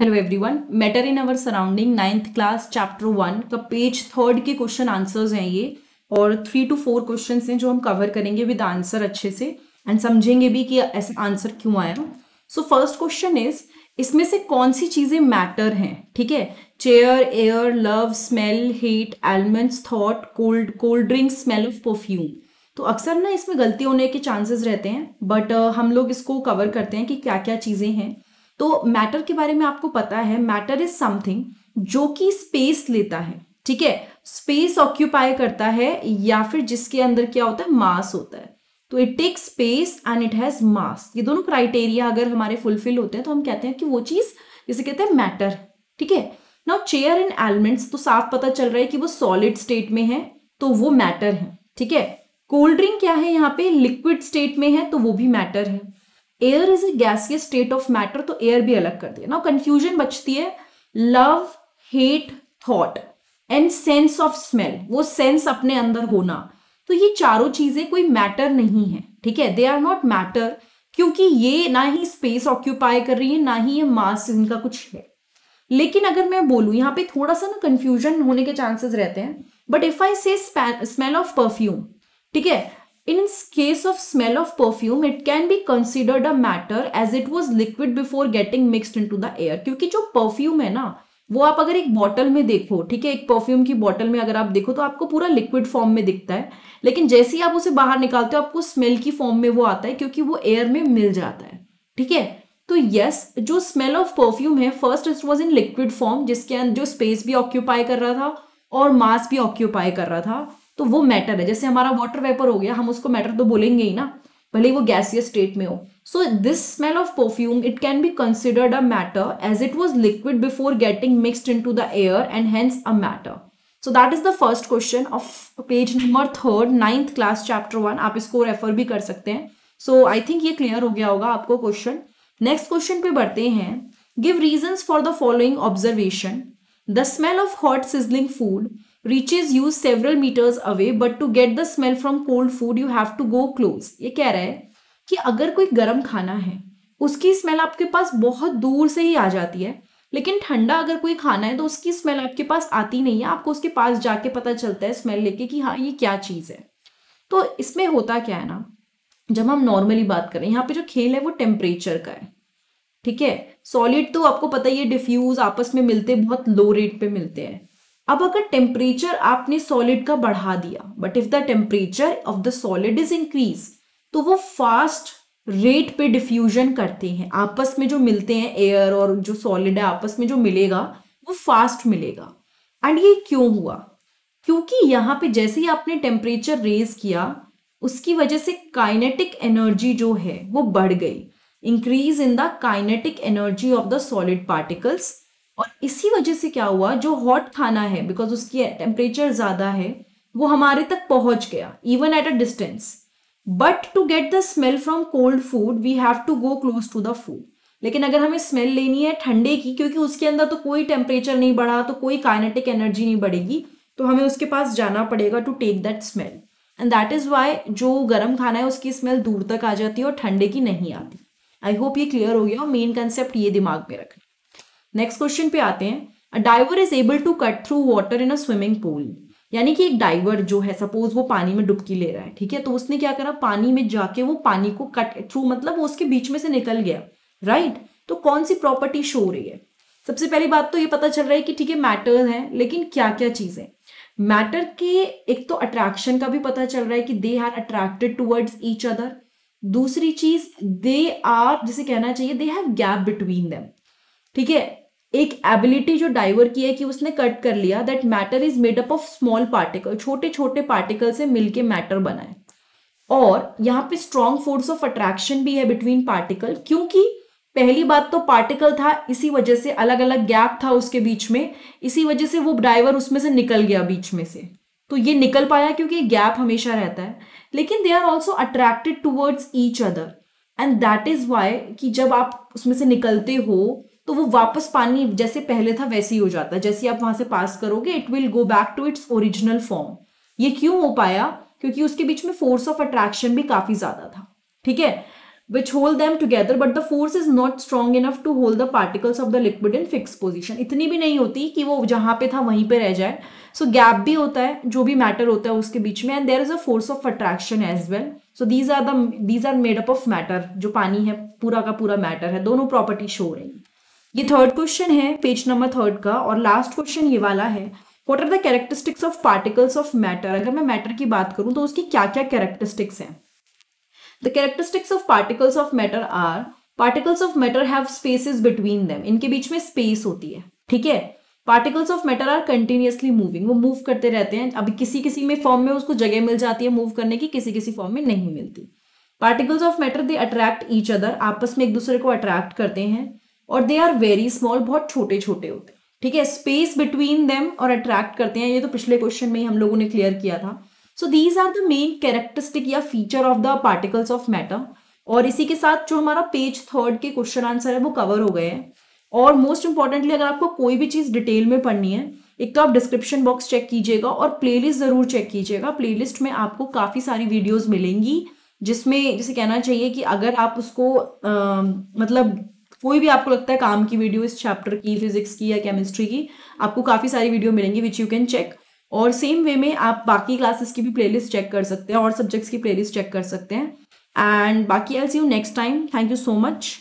Hello everyone, matter in our surrounding 9th class chapter 1 का page 3 के question answers हैं ये। और 3 to 4 क्वेश्चन हैं जो हम कवर करेंगे विद आंसर अच्छे से एंड समझेंगे भी कि ऐसा आंसर क्यों आया। सो फर्स्ट क्वेश्चन इज, इसमें से कौन सी चीजें मैटर हैं? ठीक है, chair, air, love, smell, heat, elements, thought, cold drink, smell of perfume. तो अक्सर ना इसमें गलती होने के चांसेस रहते हैं, बट हम लोग इसको कवर करते हैं कि क्या क्या चीजें हैं। तो मैटर के बारे में आपको पता है, मैटर इज समथिंग जो कि स्पेस लेता है। ठीक है, स्पेस ऑक्यूपाई करता है या फिर जिसके अंदर क्या होता है, मास होता है। तो it tech space and it has मास। ये दोनों क्राइटेरिया अगर हमारे फुलफिल होते हैं तो हम कहते हैं कि वो चीज जिसे कहते हैं मैटर। ठीक है, नाउ चेयर एंड एलिमेंट्स तो साफ पता चल रहा है कि वो सॉलिड स्टेट में है तो वो मैटर है। ठीक है, कोल्ड ड्रिंक क्या है, यहाँ पे लिक्विड स्टेट में है तो वो भी मैटर है। Air is a gaseous state of matter, तो एयर भी अलग कर दिया ना। कंफ्यूजन बचती है love, hate, thought and sense of smell, वो सेंस अपने अंदर होना। तो ये चारों चीजें कोई मैटर नहीं है। ठीक है, दे आर नॉट मैटर, क्योंकि ये ना ही स्पेस ऑक्यूपाई कर रही है ना ही ये मास इनका कुछ है। लेकिन अगर मैं बोलूं, यहाँ पे थोड़ा सा ना कंफ्यूजन होने के चांसेस रहते हैं। बट इफ आई से स्मेल ऑफ परफ्यूम, ठीक है, in case of smell of perfume it can be considered a matter as it was liquid before getting mixed into the air। क्योंकि जो परफ्यूम है ना, वो आप अगर एक बॉटल में देखो, ठीक है, एक परफ्यूम की बॉटल में अगर आप देखो तो आपको पूरा लिक्विड फॉर्म में दिखता है। लेकिन जैसे ही आप उसे बाहर निकालते हो आपको स्मेल की फॉर्म में वो आता है, क्योंकि वो एयर में मिल जाता है। ठीक है, तो यस, जो स्मेल ऑफ परफ्यूम है, first it was in liquid form, जिसके अंदर जो स्पेस भी ऑक्यूपाई कर रहा था और मास भी ऑक्यूपाई कर रहा था, तो वो मैटर है। जैसे हमारा वाटर वेपर हो गया, हम उसको मैटर तो बोलेंगे ही ना, भले वो गैसियस स्टेट में हो। So this smell of perfume it can be considered a matter as it was liquid before getting mixed into the air and hence a matter. So that is the first question of page number 3, 9th class chapter 1। आप इसको refer भी कर सकते हैं। सो I think ये clear हो गया होगा आपको क्वेश्चन। नेक्स्ट क्वेश्चन पे बढ़ते हैं। Give reasons for the following observation. The smell of hot sizzling food reaches you several meters away, but to get the smell from cold food you have to go close। ये कह रहा है कि अगर कोई गर्म खाना है उसकी स्मेल आपके पास बहुत दूर से ही आ जाती है, लेकिन ठंडा अगर कोई खाना है तो उसकी स्मेल आपके पास आती नहीं है, आपको उसके पास जाके पता चलता है स्मेल लेके कि हाँ ये क्या चीज है। तो इसमें होता क्या है ना, जब हम नॉर्मली बात करें, यहाँ पे जो खेल है वो टेम्परेचर का है। ठीक है, सॉलिड तो आपको पता ही है डिफ्यूज आपस में मिलते बहुत लो रेट पे मिलते हैं। अब अगर टेम्परेचर आपने सॉलिड का बढ़ा दिया, but if the temperature of the solid is increase, तो वो फास्ट रेट पे डिफ्यूजन करते हैं। आपस में जो मिलते हैं एयर और जो सॉलिड है, आपस में जो मिलेगा वो फास्ट मिलेगा। एंड ये क्यों हुआ? क्योंकि यहाँ पे जैसे ही आपने टेम्परेचर रेज किया, उसकी वजह से काइनेटिक एनर्जी जो है वो बढ़ गई। Increase in the kinetic energy of the solid particles. और इसी वजह से क्या हुआ, जो हॉट खाना है, बिकॉज उसकी टेम्परेचर ज्यादा है, वो हमारे तक पहुंच गया even at a distance. But to get the smell from cold food we have to go close to the food. लेकिन अगर हमें स्मेल लेनी है ठंडे की, क्योंकि उसके अंदर तो कोई टेम्परेचर नहीं बढ़ा, तो कोई काइनेटिक एनर्जी नहीं बढ़ेगी, तो हमें उसके पास जाना पड़ेगा to take that smell. And that is why जो गर्म खाना है उसकी स्मेल दूर तक आ जाती है और ठंडे की नहीं आती। आई होप ये क्लियर हो गया और मेन कंसेप्ट ये दिमाग में रखना। नेक्स्ट क्वेश्चन पे आते हैं। A diver is able to cut through water in a swimming pool. यानी कि एक डाइवर जो है, सपोज वो पानी में डुबकी ले रहा है, ठीक है, तो उसने क्या करा, पानी में जाके वो पानी को कट थ्रू, मतलब वो उसके बीच में से निकल गया। राइट, तो कौन सी प्रॉपर्टी शो हो रही है? सबसे पहली बात तो ये पता चल रहा है कि ठीक है मैटर्स हैं, लेकिन क्या क्या चीजें मैटर के, एक तो अट्रैक्शन का भी पता चल रहा है कि they are attracted towards each other. दूसरी चीज, दे आर, जिसे कहना चाहिए they have gap between them. ठीक है, एक एबिलिटी जो डाइवर की है कि उसने कट कर लिया, that matter is made up of small particle, छोटे छोटे पार्टिकल से मिलके मैटर बना है। और यहाँ पे स्ट्रॉन्ग फोर्स ऑफ अट्रैक्शन भी है बिटवीन पार्टिकल, क्योंकि पहली बात तो पार्टिकल था, इसी वजह से अलग अलग गैप था उसके बीच में, इसी वजह से वो डाइवर उसमें से निकल गया बीच में से। तो ये निकल पाया क्योंकि गैप हमेशा रहता है। लेकिन they are also attracted towards each other, and that is why कि जब आप उसमें से निकलते हो तो वो वापस पानी जैसे पहले था वैसे ही हो जाता है। जैसे आप वहां से पास करोगे it will go back to its original form. ये क्यों हो पाया? क्योंकि उसके बीच में फोर्स ऑफ अट्रैक्शन भी काफी ज्यादा था। ठीक है, which hold them together but the force is not strong enough to hold the particles of the liquid in fixed position. इतनी भी नहीं होती कि वो जहां पे था वहीं पे रह जाए. So gap भी होता है जो भी मैटर होता है उसके बीच में, and there is a force of attraction as well. So these are made up of matter. जो पानी है पूरा का पूरा मैटर है. दोनों प्रॉपर्टी शो हो रही है. ये थर्ड क्वेश्चन है पेज नंबर 3 का, और लास्ट क्वेश्चन ये वाला है. What are the characteristics of particles of matter. अगर मैं मैटर की बात करूं तो उसकी क्या क्या कैरेक्टरिस्टिक्स हैं. The characteristics of particles of matter are, particles of matter have spaces between them. इनके बीच में स्पेस होती है. ठीक है. Particles of matter are continuously moving. वो मूव करते रहते हैं. अभी किसी किसी में फॉर्म में उसको जगह मिल जाती है मूव करने की, किसी किसी फॉर्म में नहीं मिलती. Particles of matter they attract each other. आपस में एक दूसरे को अट्रैक्ट करते हैं. और दे आर वेरी स्मॉल. बहुत छोटे छोटे होते हैं. ठीक है. स्पेस बिटवीन देम और अट्रैक्ट करते हैं. ये तो पिछले क्वेश्चन में ही हम लोगों ने क्लियर किया था. So these are the main characteristic या feature of the particles of matter. और इसी के साथ जो हमारा पेज 3 के क्वेश्चन आंसर है वो कवर हो गए हैं. और मोस्ट इंपॉर्टेंटली अगर आपको कोई भी चीज डिटेल में पढ़नी है, एक तो आप डिस्क्रिप्शन बॉक्स चेक कीजिएगा और प्लेलिस्ट जरूर चेक कीजिएगा. प्लेलिस्ट में आपको काफी सारी वीडियोज मिलेंगी जिसमें जैसे कहना चाहिए कि अगर आप उसको मतलब कोई भी आपको लगता है काम की वीडियो इस चैप्टर की, फिजिक्स की या केमिस्ट्री की, आपको काफी सारी वीडियो मिलेंगी विच यू कैन चेक. और सेम वे में आप बाकी क्लासेस की भी प्लेलिस्ट चेक कर सकते हैं और सब्जेक्ट्स की प्लेलिस्ट चेक कर सकते हैं. एंड बाकी I see you next time. Thank you so much.